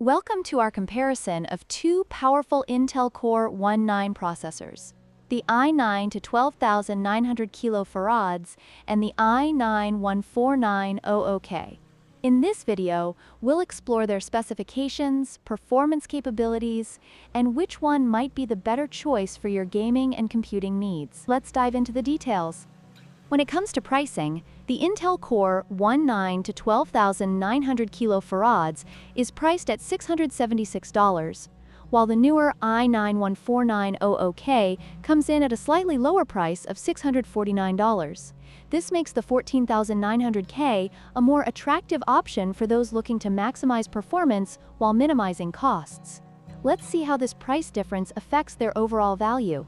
Welcome to our comparison of two powerful Intel Core i9 processors, the i9-12900K and the i9-14900K. In this video, we'll explore their specifications, performance capabilities, and which one might be the better choice for your gaming and computing needs. Let's dive into the details. When it comes to pricing, the Intel Core i9-12900K is priced at $676, while the newer i9-14900K comes in at a slightly lower price of $649. This makes the 14900K a more attractive option for those looking to maximize performance while minimizing costs. Let's see how this price difference affects their overall value.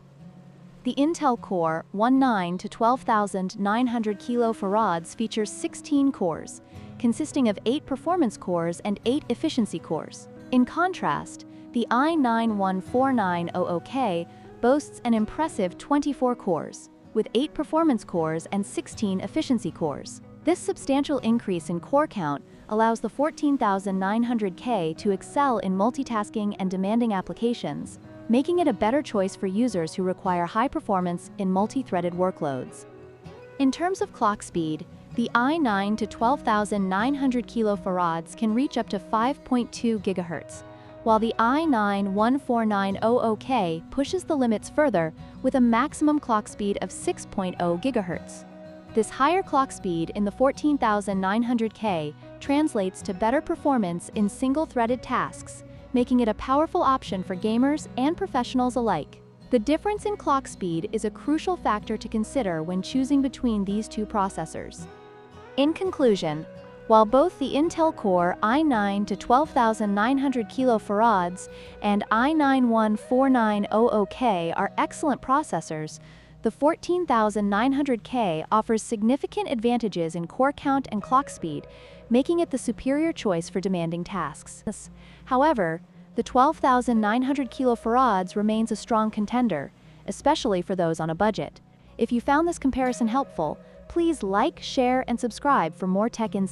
The Intel Core i9-12900K features 16 cores, consisting of 8 performance cores and 8 efficiency cores. In contrast, the i9-14900K boasts an impressive 24 cores, with 8 performance cores and 16 efficiency cores. This substantial increase in core count allows the 14900K to excel in multitasking and demanding applications, making it a better choice for users who require high performance in multi-threaded workloads. In terms of clock speed, the i9-12900K can reach up to 5.2 GHz, while the i9-14900K pushes the limits further with a maximum clock speed of 6.0 GHz. This higher clock speed in the 14900K translates to better performance in single-threaded tasks, making it a powerful option for gamers and professionals alike. The difference in clock speed is a crucial factor to consider when choosing between these two processors. In conclusion, while both the Intel Core i9-12900K and i9-14900K are excellent processors, the 14900K offers significant advantages in core count and clock speed, making it the superior choice for demanding tasks. However, the 12900K remains a strong contender, especially for those on a budget. If you found this comparison helpful, please like, share, and subscribe for more tech insights.